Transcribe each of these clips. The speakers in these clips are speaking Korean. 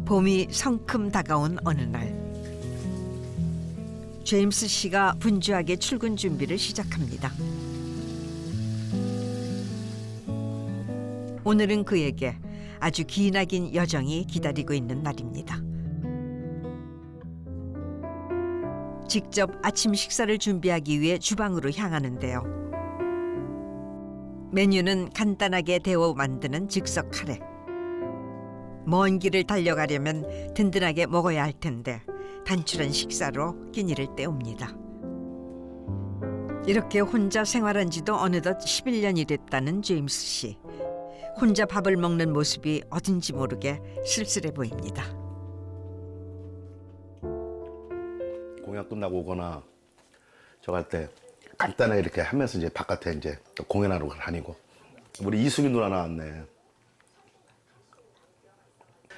봄이 성큼 다가온 어느 날, 제임스 씨가 분주하게 출근 준비를 시작합니다. 오늘은 그에게 아주 기나긴 여정이 기다리고 있는 날입니다. 직접 아침 식사를 준비하기 위해 주방으로 향하는데요. 메뉴는 간단하게 데워 만드는 즉석 카레. 먼 길을 달려가려면 든든하게 먹어야 할 텐데 단출한 식사로 끼니를 때웁니다. 이렇게 혼자 생활한 지도 어느덧 11년이 됐다는 제임스 씨. 혼자 밥을 먹는 모습이 어딘지 모르게 쓸쓸해 보입니다. 공연 끝나고 오거나 저 갈 때 간단하게 이렇게 하면서 이제 바깥에 이제 또 공연하러 다니고. 우리 이수기 누나 나왔네.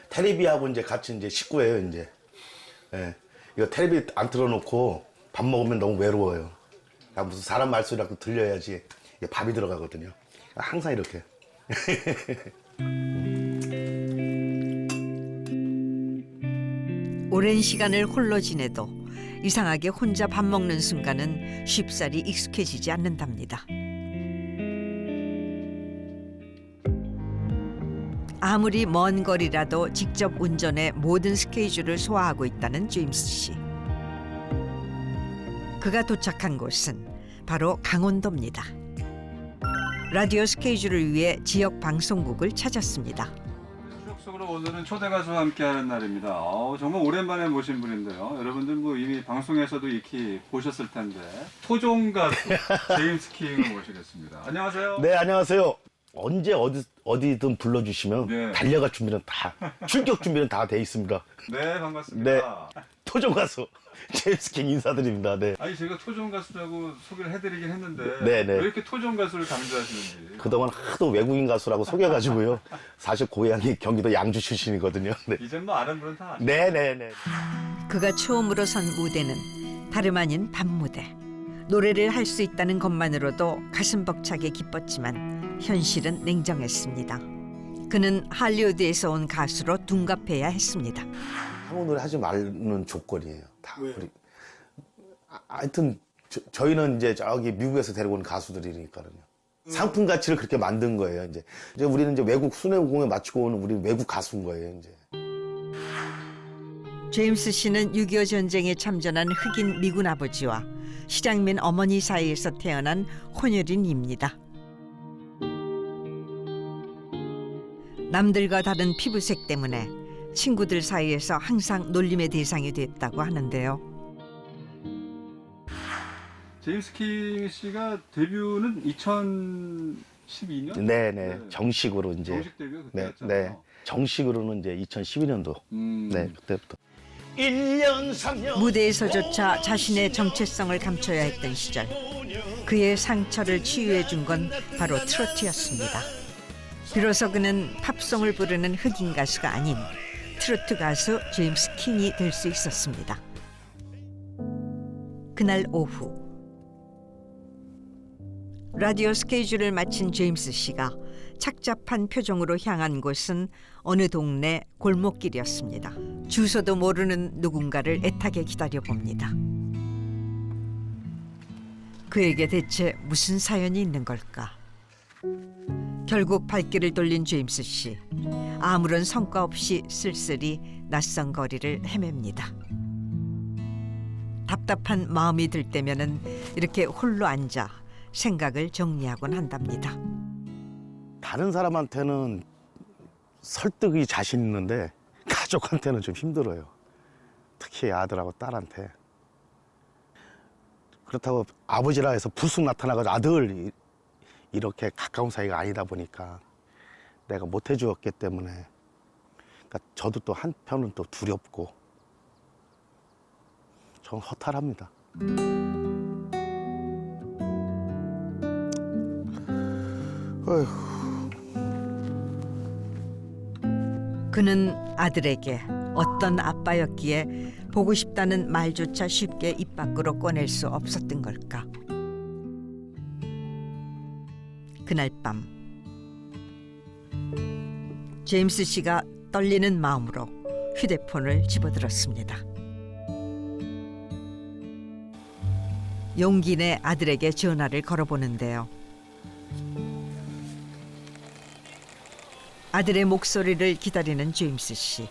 테레비하고 이제 같이 이제 식구예요, 이제. 예. 이거 테레비 안 틀어놓고 밥 먹으면 너무 외로워요. 무슨 사람 말소리라도 들려야지 이게 밥이 들어가거든요. 항상 이렇게. 오랜 시간을 홀로 지내도 이상하게 혼자 밥 먹는 순간은 쉽사리 익숙해지지 않는답니다. 아무리 먼 거리라도 직접 운전해 모든 스케줄을 소화하고 있다는 제임스 씨. 그가 도착한 곳은 바로 강원도입니다. 라디오 스케줄을 위해 지역 방송국을 찾았습니다. 추억 속으로 오늘은 초대 가수와 함께하는 날입니다. 정말 오랜만에 모신 분인데요. 여러분들 뭐 이미 방송에서도 익히 보셨을 텐데 토종 가수 제임스 킹을 모시겠습니다. 안녕하세요. 네, 안녕하세요. 언제 어디든 불러주시면 네. 달려갈 준비는 다, 출격 준비는 다 돼 있습니다. 네, 반갑습니다. 토종 가수 제임스 킹 인사드립니다. 네. 아니 제가 토종 가수라고 소개를 해드리긴 했는데 네, 네. 왜 이렇게 토종 가수를 강조하시는지. 그동안 하도 외국인 가수라고 속여가지고요. 사실 고향이 경기도 양주 출신이거든요. 네. 이젠 뭐 아는 분은 다 아시죠? 네네네. 그가 처음으로 선 무대는 다름 아닌 밤무대. 노래를 할 수 있다는 것만으로도 가슴 벅차게 기뻤지만 현실은 냉정했습니다. 그는 할리우드에서 온 가수로 둔갑해야 했습니다. 한국 노래 하지 말는 조건이에요. 다. 왜요? 하여튼 저희는 이제 저기 미국에서 데리고 온 가수들이니까요. 상품 가치를 그렇게 만든 거예요. 이제 우리는 이제 외국 순회 공연 마치고 오는 우리 외국 가수인 거예요. 이제. 제임스 씨는 6.25 전쟁에 참전한 흑인 미군 아버지와 실향민 어머니 사이에서 태어난 혼혈인입니다. 남들과 다른 피부색 때문에 친구들 사이에서 항상 놀림의 대상이 됐다고 하는데요. 제임스 킹 씨가 데뷔는 2012년? 네네. 네. 정식으로 이제. 정식 데뷔가 네, 그때였잖아요. 네. 정식으로는 이제 2012년도. 음. 네, 그때부터. 1년 3년. 무대에서조차 자신의 정체성을 감춰야 했던 시절, 그의 상처를 치유해 준 건 바로 트로트였습니다. 비로소 그는 팝송을 부르는 흑인 가수가 아닌 트로트 가수 제임스 킹이 될 수 있었습니다. 그날 오후 라디오 스케줄을 마친 제임스 씨가 착잡한 표정으로 향한 곳은 어느 동네 골목길이었습니다. 주소도 모르는 누군가를 애타게 기다려봅니다. 그에게 대체 무슨 사연이 있는 걸까? 결국 발길을 돌린 제임스 씨. 아무런 성과 없이 쓸쓸히 낯선 거리를 헤맵니다. 답답한 마음이 들 때면은 이렇게 홀로 앉아 생각을 정리하곤 한답니다. 다른 사람한테는 설득이 자신 있는데 가족한테는 좀 힘들어요. 특히 아들하고 딸한테. 그렇다고 아버지라 해서 불쑥 나타나가지고 아들 이렇게 가까운 사이가 아니다 보니까 내가 못 해주었기 때문에 그러니까 저도 또 한편은 또 두렵고 전 허탈합니다. 어휴. 그는 아들에게 어떤 아빠였기에 보고 싶다는 말조차 쉽게 입 밖으로 꺼낼 수 없었던 걸까? 그날 밤 제임스 씨가 떨리는 마음으로 휴대폰을 집어들었습니다. 용기 내 아들에게 전화를 걸어보는데요. 아들의 목소리를 기다리는 제임스 씨.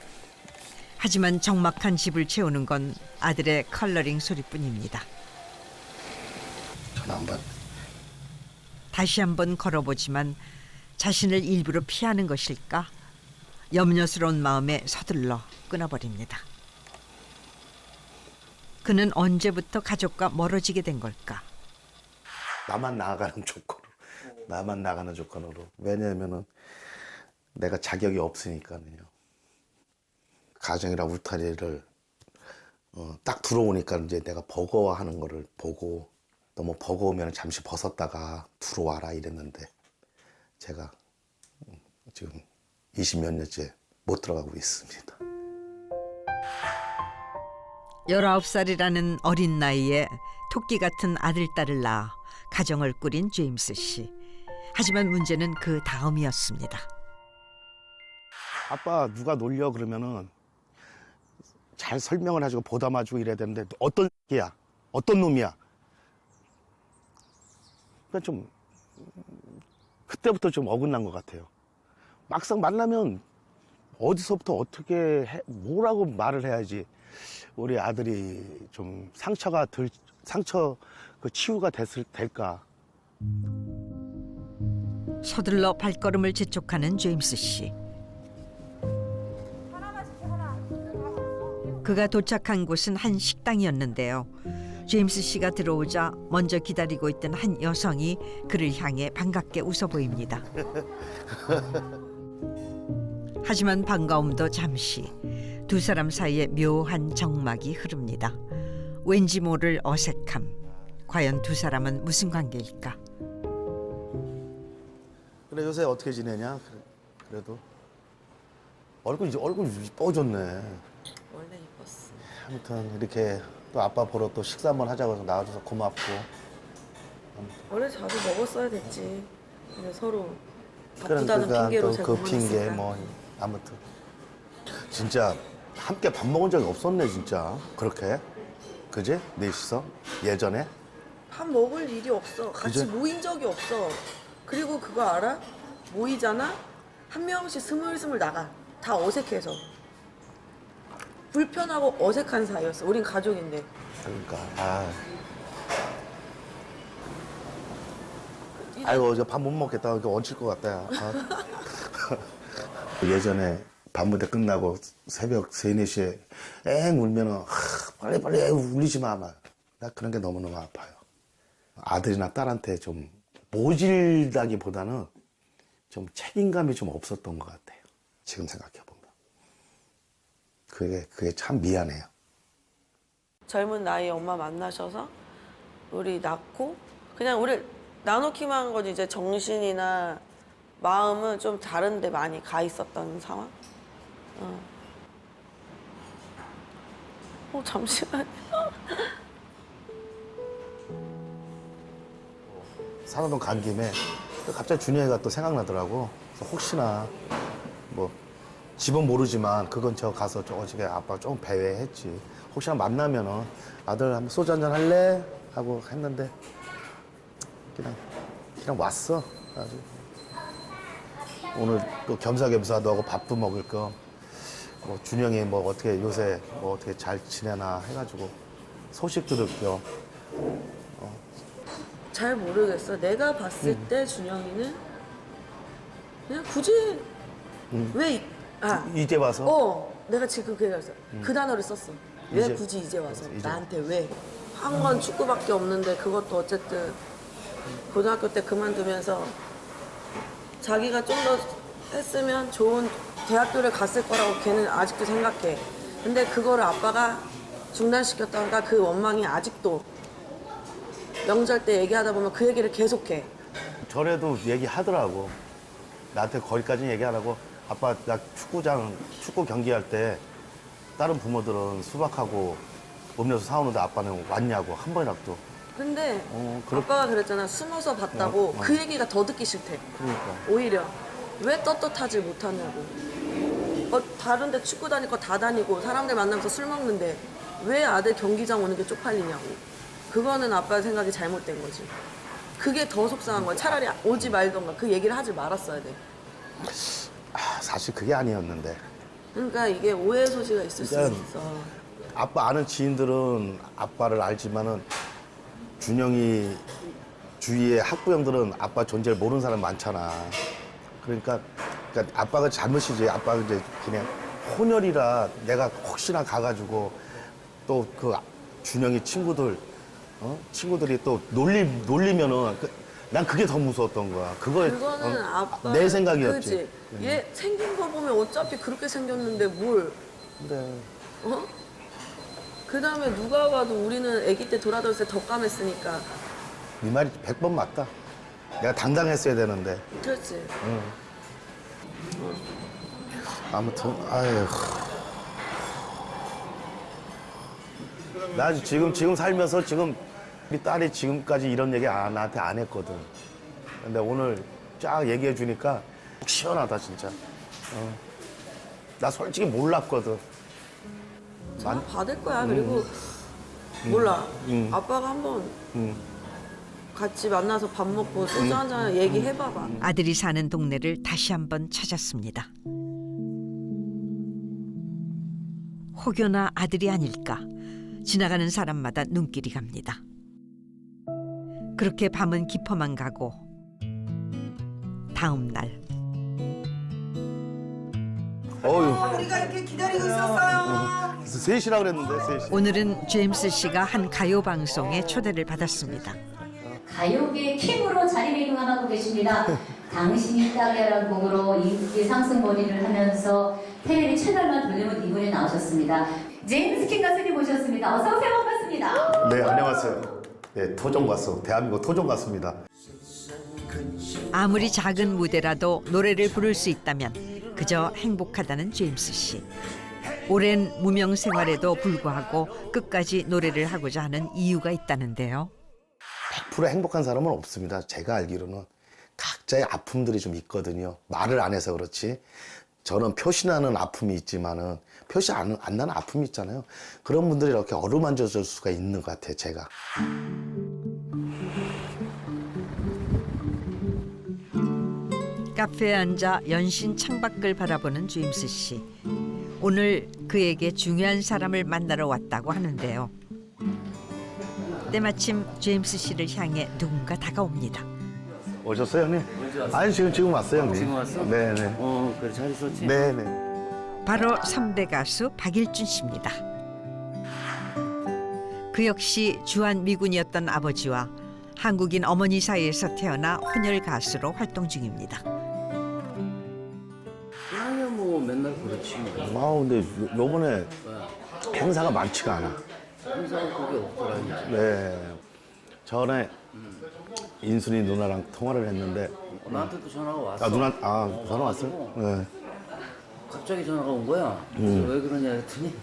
하지만 적막한 집을 채우는 건 아들의 컬러링 소리뿐입니다. 전화 안 받. 다시 한번 걸어보지만 자신을 일부러 피하는 것일까? 염려스러운 마음에 서둘러 끊어버립니다. 그는 언제부터 가족과 멀어지게 된 걸까? 나만 나가는 조건으로. 나만 나가는 조건으로. 왜냐면은 내가 자격이 없으니까요. 가정이랑 울타리를 딱 들어오니까 이제 내가 버거워하는 거를 보고 너무 버거우면 잠시 벗었다가 들어와라 이랬는데 제가 지금 20몇 년째 못 들어가고 있습니다. 19살이라는 어린 나이에 토끼 같은 아들, 딸을 낳아 가정을 꾸린 제임스 씨. 하지만 문제는 그 다음이었습니다. 아빠 누가 놀려 그러면은 잘 설명을 해주고 보담아주고 이래야 되는데 어떤 새끼야? 어떤 놈이야? 그러니까 좀 그때부터 좀 어긋난 것 같아요. 막상 만나면 어디서부터 어떻게 뭐라고 말을 해야지 우리 아들이 좀 상처 그 치유가 될까? 서둘러 발걸음을 재촉하는 제임스 씨. 그가 도착한 곳은 한 식당이었는데요. 제임스 씨가 들어오자 먼저 기다리고 있던 한 여성이 그를 향해 반갑게 웃어 보입니다. 하지만 반가움도 잠시. 두 사람 사이에 묘한 정막이 흐릅니다. 왠지 모를 어색함. 과연 두 사람은 무슨 관계일까? 그래 요새 어떻게 지내냐? 그래도 얼굴 이뻐졌네. 원래 이뻤어. 아무튼 이렇게 또 아빠 보러 또 식사 한번 하자고 해서 나와줘서 고맙고. 원래 자주 먹었어야 됐지. 근데 서로 바쁘다는 그러니까 핑계로 또 제가 그 핑계 그만했으니까. 뭐 아무튼 진짜 함께 밥 먹은 적이 없었네 진짜 그렇게 그지? 넷이서 예전에 밥 먹을 일이 없어. 같이 그죠? 모인 적이 없어. 그리고 그거 알아? 모이잖아? 한 명씩 스물스물 나가. 다 어색해서. 불편하고 어색한 사이였어. 우린 가족인데. 그러니까 아이고 이제 밥 못 먹겠다 이렇게 얹힐 것 같다 야. 예전에 밤무대 끝나고 새벽 3, 4시에 엥 울면은 빨리 울리지 마. 나 그런 게 너무너무 아파요. 아들이나 딸한테 좀 모질다기보다는 좀 책임감이 좀 없었던 것 같아요. 지금 생각해보면. 그게 참 미안해요. 젊은 나이에 엄마 만나셔서 우리 낳고 그냥 우리 나누기만 한 거지 이제 정신이나 마음은 좀 다른데 많이 가 있었던 상황? 잠시만요. 산호동 간 김에 또 갑자기 준영이가 또 생각나더라고. 그래서 혹시나 뭐 집은 모르지만 그 근처 가서 어저께 아빠 조금 배회했지. 혹시나 만나면은 아들 한번 소주 한잔 할래? 하고 했는데 그냥 왔어. 아주. 오늘 또 겸사겸사 너하고 밥도 먹을 거. 뭐 준영이 뭐 어떻게 요새 뭐 어떻게 잘 지내나 해가지고 소식 들을 겸. 잘 모르겠어. 내가 봤을 때 준영이는 그냥 굳이 이제 와서 내가 지금 그 얘기했어. 그 단어를 썼어. 왜 이제- 굳이 이제 와서 이제. 나한테 왜? 한 건 축구밖에 없는데 그것도 어쨌든 고등학교 때 그만두면서 자기가 좀 더 했으면 좋은 대학교를 갔을 거라고 걔는 아직도 생각해. 근데 그거를 아빠가 중단시켰다니까 그 원망이 아직도 명절 때 얘기하다 보면 그 얘기를 계속해. 전에도 얘기하더라고. 나한테 거기까지는 얘기 안 하고 아빠 나 축구 경기할 때 다른 부모들은 수박하고 음료수 사오는데 아빠는 왔냐고 한 번이라도. 근데 그렇- 아빠가 그랬잖아. 숨어서 봤다고. 그 얘기가 더 듣기 싫대. 그러니까 오히려 왜 떳떳하지 못하냐고. 다른 데 축구 다닐 거 다 다니고 사람들 만나면서 술 먹는데 왜 아들 경기장 오는 게 쪽팔리냐고. 그거는 아빠 생각이 잘못된 거지. 그게 더 속상한 거야. 차라리 오지 말던가 그 얘기를 하지 말았어야 돼. 사실 그게 아니었는데. 그러니까 이게 오해 소지가 있을 수 그러니까 있어. 아빠 아는 지인들은 아빠를 알지만은 준영이 주위의 학부형들은 아빠 존재를 모르는 사람 많잖아. 그러니까 아빠가 잘못이지. 아빠가 이제 그냥 혼혈이라 내가 혹시나 가가지고 또 그 준영이 친구들이 또 놀리면은 난 그게 더 무서웠던 거야. 그거는 아빠 내 생각이었지. 그치? 얘 생긴 거 보면 어차피 그렇게 생겼는데 뭘? 근데 어? 그 다음에 누가 봐도 우리는 아기 때 돌아다녔을 때 더 까맸으니까. 네 말이 100번 맞다. 내가 당당했어야 되는데. 그렇지. 아무튼 아유. 나 지금 살면서 지금 우리 딸이 지금까지 이런 얘기 나한테 안 했거든. 근데 오늘 쫙 얘기해 주니까 시원하다 진짜. 나 솔직히 몰랐거든. 전화 받을 거야. 그리고 몰라. 아빠가 한번 같이 만나서 밥 먹고 소주 한잔 얘기해봐봐. 아들이 사는 동네를 다시 한번 찾았습니다. 혹여나 아들이 아닐까 지나가는 사람마다 눈길이 갑니다. 그렇게 밤은 깊어만 가고 다음 날 어휴. 우리가 이렇게 기다리고 있었어요. 3시라 그랬는데 3시. 오늘은 제임스 씨가 한 가요 방송에 초대를 받았습니다. 가요계 킹으로 자리매김하고 계십니다. 당신이 딱이라는 곡으로 인기 상승 본인을 하면서 텔레비 채널만 돌리면 이분이 나오셨습니다. 제임스 킹 가수님 모셨습니다. 어서 오세요. 반갑습니다. 네, 안녕하세요. 네, 토종 가수, 대한민국 토종 가수입니다. 아무리 작은 무대라도 노래를 부를 수 있다면 그저 행복하다는 제임스 씨. 오랜 무명 생활에도 불구하고 끝까지 노래를 하고자 하는 이유가 있다는데요. 100% 행복한 사람은 없습니다. 제가 알기로는 각자의 아픔들이 좀 있거든요. 말을 안 해서 그렇지. 저는 표시나는 아픔이 있지만은 표시 안 나는 아픔이 있잖아요. 그런 분들이 이렇게 어루만져 줄 수가 있는 것 같아요, 제가. 카페에 앉아 연신 창밖을 바라보는 제임스 씨. 오늘 그에게 중요한 사람을 만나러 왔다고 하는데요. 때마침 제임스 씨를 향해 누군가 다가옵니다. 오셨어요, 형님? 아니, 지금 왔어요, 형님. 지금 왔어? 네네. 그래 잘 있었지? 네네. 바로 3대 가수 박일준 씨입니다. 그 역시 주한 미군이었던 아버지와 한국인 어머니 사이에서 태어나 혼혈 가수로 활동 중입니다. 그냥 뭐 맨날 그렇지 뭐. 근데 요번에 행사가 많지가 않아. 항상 그게 없더라 이제. 네. 전에 인순이 누나랑 통화를 했는데 나한테도 전화가 왔어. 전화 왔어요? 네. 갑자기 전화가 온 거야. 그래서 왜 그러냐 했더니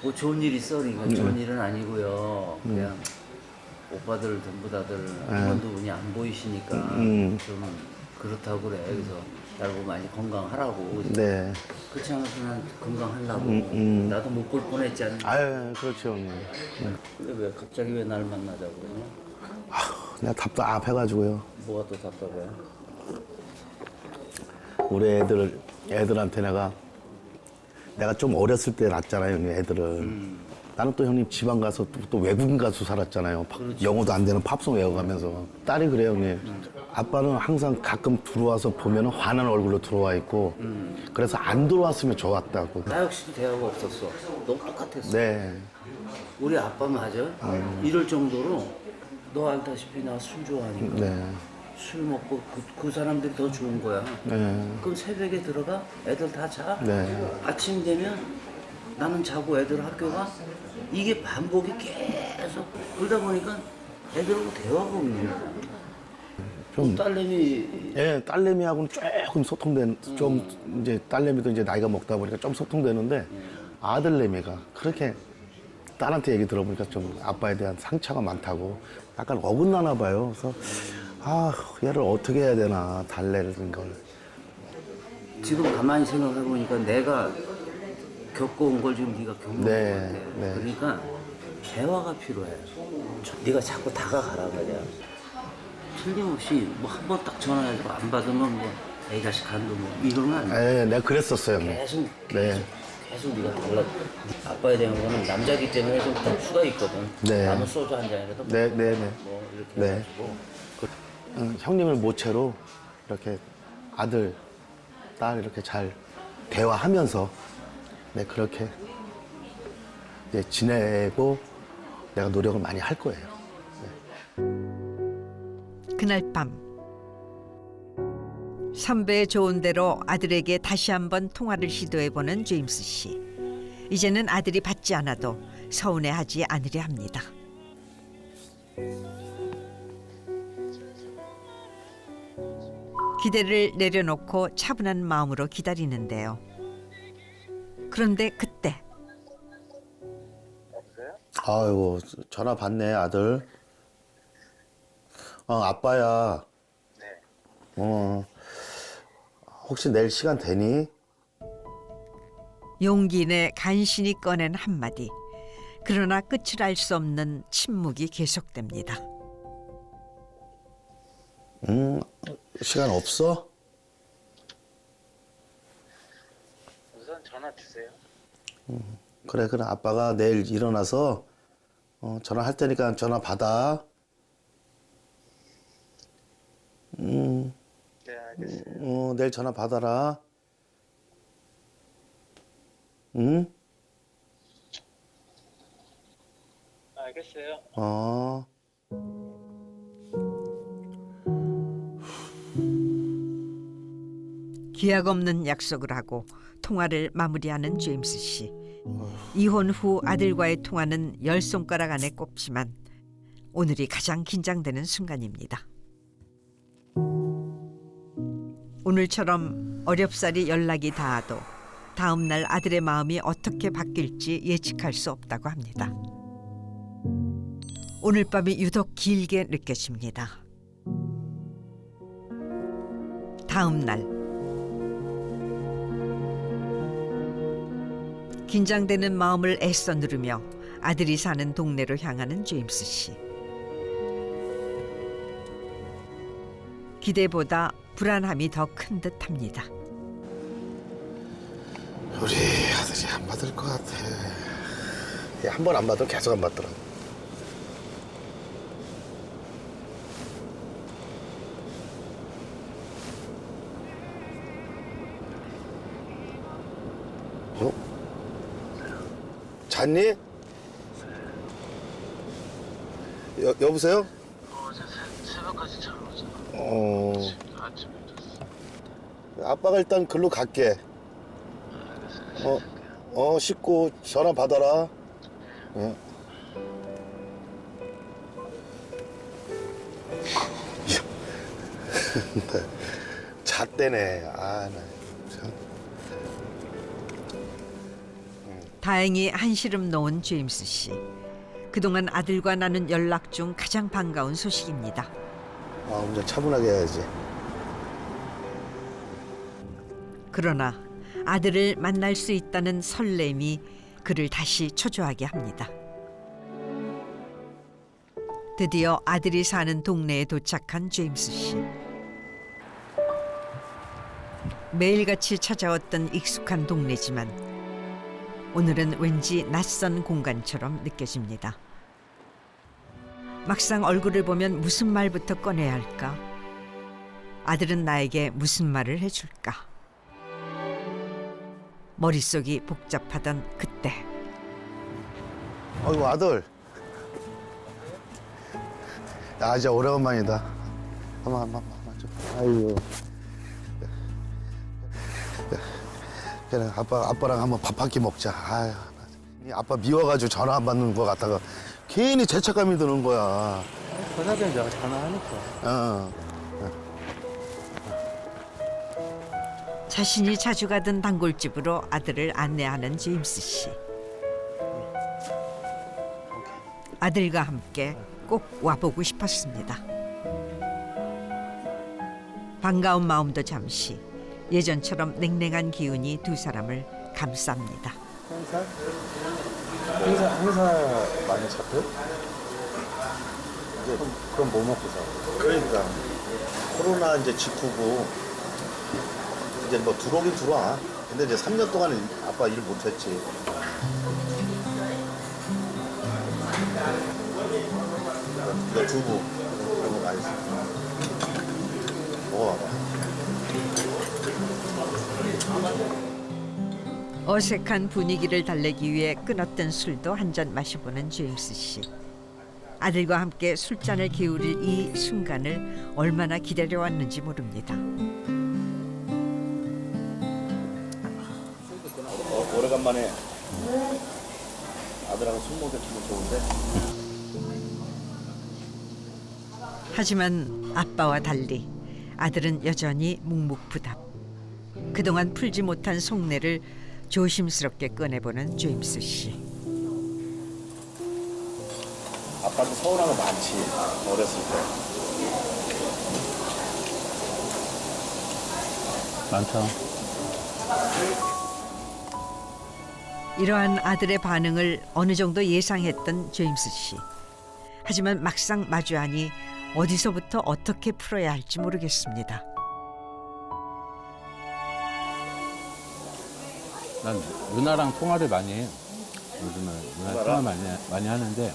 뭐 좋은 일 있어. 그러니까 좋은 일은 아니고요. 그냥 오빠들 전부 다들 한 번도 운이 안 보이시니까 좀 그렇다고 그래. 그래서 날고 많이 건강하라고. 그래서 네. 그렇지 않아서 난 건강하려고. 나도 못 볼 뻔했지 않나. 아유, 그렇죠, 형님. 근데 왜 갑자기 왜 날 만나자고 그러냐? 내가 답답해가지고요. 뭐가 또 답답해? 우리 애들한테 내가 좀 어렸을 때 낳았잖아요, 형님, 애들을. 나는 또 형님 지방 가서 또 외국인 가수 살았잖아요. 영어도 안 되는 팝송 외워가면서. 딸이 그래요, 형님. 아빠는 항상 가끔 들어와서 보면 화난 얼굴로 들어와 있고 그래서 안 들어왔으면 좋았다고. 나 역시도 대화가 없었어. 너무 똑같았어. 네. 우리 아빠 맞아? 이럴 정도로 너 알다시피 나 술 좋아하니까 네. 술 먹고 그 사람들이 더 좋은 거야. 네. 그럼 새벽에 들어가? 애들 다 자? 네. 아침 되면 나는 자고 애들 학교 가? 이게 반복이 계속 그러다 보니까 애들하고 대화가 없는 거야. 좀 딸내미 예, 딸내미하고는 조금 좀 이제 딸내미도 이제 나이가 먹다 보니까 좀 소통되는데 아들내미가 그렇게 딸한테 얘기 들어보니까 좀 아빠에 대한 상처가 많다고 약간 어긋나나 봐요. 그래서 얘를 어떻게 해야 되나 달래는 걸. 지금 가만히 생각해 보니까 내가 겪어온 걸 지금 네가 겪는 네, 것 같아. 네. 그러니까 대화가 필요해. 네가 자꾸 다가가라 말이야. 틀림없이 뭐 한 번 딱 전화해서 안 받으면 뭐 이 자식 간도 뭐 이러면 안 돼. 네, 내가 그랬었어요, 형님. 계속 계속 네가 달라. 아빠에 대한 거는 남자기 때문에 좀 수가 있거든. 네. 남은 소주 한 잔이라도 네, 네, 네. 뭐 이렇게 네. 해가지고 형님을 모체로 이렇게 아들, 딸 이렇게 잘 대화하면서 네, 그렇게 이제 지내고 내가 노력을 많이 할 거예요. 그날 밤 선배의 좋은 대로 아들에게 다시 한번 통화를 시도해보는 제임스 씨. 이제는 아들이 받지 않아도 서운해하지 않으려 합니다. 기대를 내려놓고 차분한 마음으로 기다리는데요. 그런데 그때 아이고, 전화 받네, 아들. 아빠야. 네. 혹시 내일 시간 되니? 용기 내 간신히 꺼낸 한마디. 그러나 끝을 알 수 없는 침묵이 계속됩니다. 시간 없어? 우선 전화 주세요. 그래, 그럼 아빠가 내일 일어나서 전화할 테니까 전화 받아. 네, 알겠어요. 내일 전화 받아라. 응? 알겠어요. 어. 기약 없는 약속을 하고 통화를 마무리하는 제임스 씨. 이혼 후 아들과의 통화는 10손가락 안에 꼽지만 오늘이 가장 긴장되는 순간입니다. 오늘처럼 어렵사리 연락이 닿아도 다음 날 아들의 마음이 어떻게 바뀔지 예측할 수 없다고 합니다. 오늘 밤이 유독 길게 느껴집니다. 다음 날 긴장되는 마음을 애써 누르며 아들이 사는 동네로 향하는 제임스 씨. 기대보다 불안함이 더 큰 듯합니다. 우리 아들이 안 받을 것 같아. 한 번 안 받으면 계속 안 받더라. 잤니? 여보세요? 새벽까지 잘 오잖아. 아침에 잤어. 아빠가 일단 글로 갈게. 씻고 전화 받아라. 잤대네. 나 참. 다행히 한시름 놓은 제임스 씨. 그동안 아들과 나눈 연락 중 가장 반가운 소식입니다. 운전 차분하게 해야지. 그러나 아들을 만날 수 있다는 설렘이 그를 다시 초조하게 합니다. 드디어 아들이 사는 동네에 도착한 제임스 씨. 매일같이 찾아왔던 익숙한 동네지만 오늘은 왠지 낯선 공간처럼 느껴집니다. 막상 얼굴을 보면 무슨 말부터 꺼내야 할까? 아들은 나에게 무슨 말을 해줄까? 머릿속이 복잡하던 그때 어이구, 아들. 야, 진짜 오래간만이다. 한번 좀. 아이고. 그래, 아빠랑 한번 밥 한 끼 먹자. 아유, 아빠 미워가지고 전화 안 받는 거 같다가 괜히 죄책감이 드는 거야. 전화변 내가 전화하니까. 자신이 자주 가던 단골집으로 아들을 안내하는 제임스 씨. 아들과 함께 꼭 와보고 싶었습니다. 반가운 마음도 잠시 예전처럼 냉랭한 기운이 두 사람을 감쌉니다. 행사 많이 잡혀? 이제 그럼 뭐 먹고 사? 그러니까 코로나 이제 직후고 이제 뭐 들어오긴 들어와. 근데 이제 3년 동안 아빠 일 못했지. 이거 두부 이런 거 많이 써. 먹어봐봐. 어색한 분위기를 달래기 위해 끊었던 술도 한 잔 마셔보는 제임스 씨. 아들과 함께 술잔을 기울일 이 순간을 얼마나 기다려왔는지 모릅니다. 오래간만에 아들하고 술 먹는 기분 좋은데. 하지만 아빠와 달리 아들은 여전히 묵묵부답. 그동안 풀지 못한 속내를 조심스럽게 꺼내보는 제임스 씨. 아빠도 서운한 거 많지. 어렸을 때. 많죠. 이러한 아들의 반응을 어느 정도 예상했던 제임스 씨. 하지만 막상 마주하니 어디서부터 어떻게 풀어야 할지 모르겠습니다. 난 누나랑 통화를 많이 해요. 요즘은 누나랑 통화 많이 하는데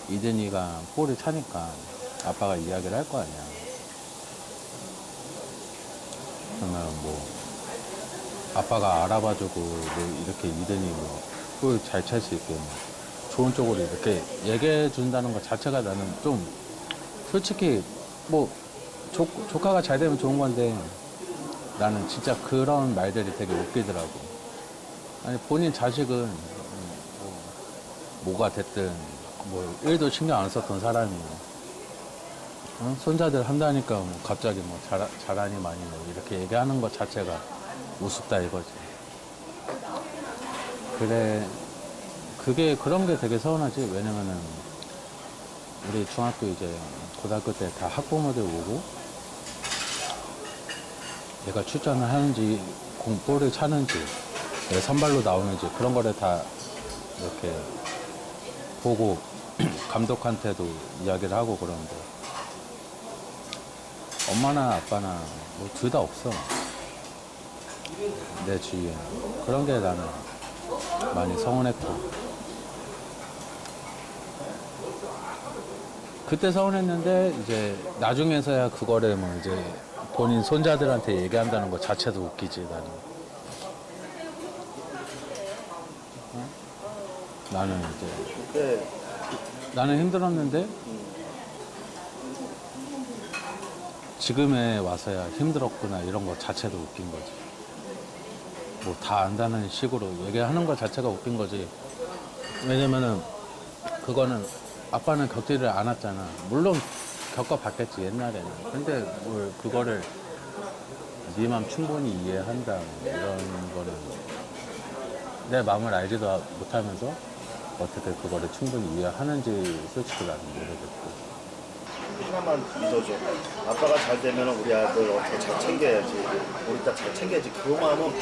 이든이가 볼을 차니까 아빠가 이야기를 할 거 아니야. 그러면 뭐 아빠가 알아봐주고 뭐 이렇게 이든이 뭐 볼 잘 찰 수 있게 뭐 좋은 쪽으로 이렇게 얘기해 준다는 것 자체가 나는 좀 솔직히 뭐 조카가 잘 되면 좋은 건데 나는 진짜 그런 말들이 되게 웃기더라고. 아니 본인 자식은 뭐가 됐든 뭐 일도 신경 안 썼던 사람이 손자들 한다니까 뭐 갑자기 뭐 잘하니 많이 뭐 이렇게 얘기하는 것 자체가 우습다 이거지. 그래 그게 그런 게 되게 서운하지. 왜냐면은 우리 중학교 이제 고등학교 때 다 학부모들 오고 얘가 출전을 하는지 공볼을 차는지 선발로 나오는지 그런 거를 다 이렇게 보고 감독한테도 이야기를 하고 그러는데 엄마나 아빠나 뭐 둘 다 없어. 내 주위에 그런 게 나는 많이 서운했고 그때 서운했는데 이제 나중에서야 그거를 뭐 이제 본인 손자들한테 얘기한다는 것 자체도 웃기지 나는. 나는 이제 나는 힘들었는데 지금에 와서야 힘들었구나 이런 것 자체도 웃긴 거지. 뭐 다 안다는 식으로 얘기하는 것 자체가 웃긴 거지. 왜냐면은 그거는 아빠는 겪지를 않았잖아. 물론 겪어봤겠지 옛날에는. 근데 뭘 그거를 네 맘 충분히 이해한다 이런 거는 내 마음을 알지도 못하면서 어떻게 그거를 충분히 이해하는지 솔직히 나는 모르겠고. 하나만 믿어줘. 아빠가 잘 되면 우리 아들 어떻게 잘 챙겨야지. 우리 딸 잘 챙겨야지. 그 마음은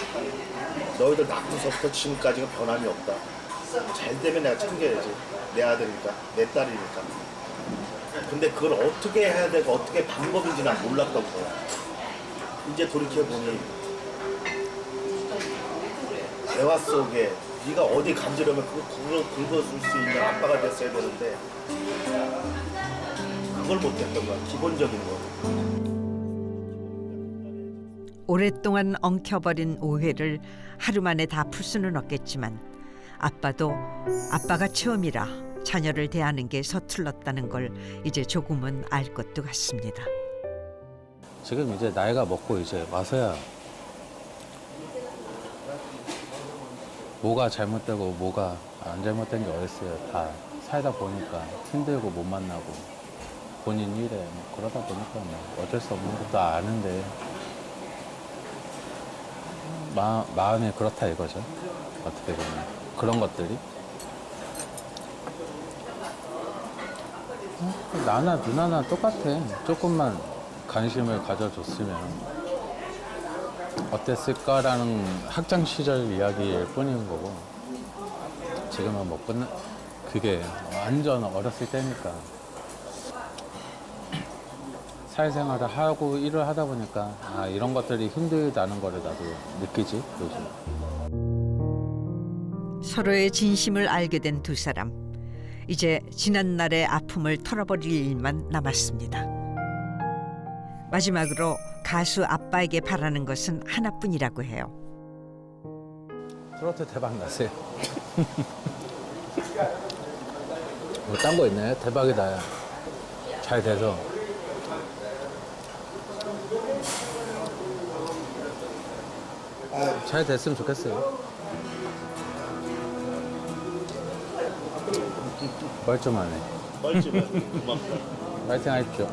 너희들 낳고서부터 지금까지가 변함이 없다. 잘 되면 내가 챙겨야지. 내 아들이니까, 내 딸이니까. 근데 그걸 어떻게 해야 되고 어떻게 방법인지 난 몰랐던 거야. 이제 돌이켜보니 대화 속에 네가 어디 간지러면 그걸 긁어줄 수 있는 아빠가 됐어야 되는데 그걸 못했던 거야. 기본적인 거. 오랫동안 엉켜버린 오해를 하루 만에 다 풀 수는 없겠지만 아빠도 아빠가 처음이라 자녀를 대하는 게 서툴렀다는 걸 이제 조금은 알 것도 같습니다. 지금 이제 나이가 먹고 이제 와서야 뭐가 잘못되고 뭐가 안 잘못된 게 어딨어요. 다 살다 보니까 힘들고 못 만나고 본인 일에 뭐 그러다 보니까 뭐 어쩔 수 없는 것도 아는데 마음이 그렇다 이거죠. 어떻게 보면 그런 것들이 나나 누나나 똑같아. 조금만 관심을 가져줬으면 어땠을까라는 학창 시절 이야기일 뿐인 거고 지금은 뭐 그게 완전 어렸을 때니까 사회생활을 하고 일을 하다 보니까 아, 이런 것들이 힘들다는 거를 나도 느끼지 요즘. 서로의 진심을 알게 된 두 사람. 이제 지난날의 아픔을 털어버릴 일만 남았습니다. 마지막으로 가수 아빠에게 바라는 것은 하나뿐이라고 해요. 트로트 대박 나세요. 뭐 딴 거 있나요? 대박이다. 잘 돼서. 잘 됐으면 좋겠어요. 멀쩡하네. 멀쩡해. 고맙다. 파이팅 하십시오.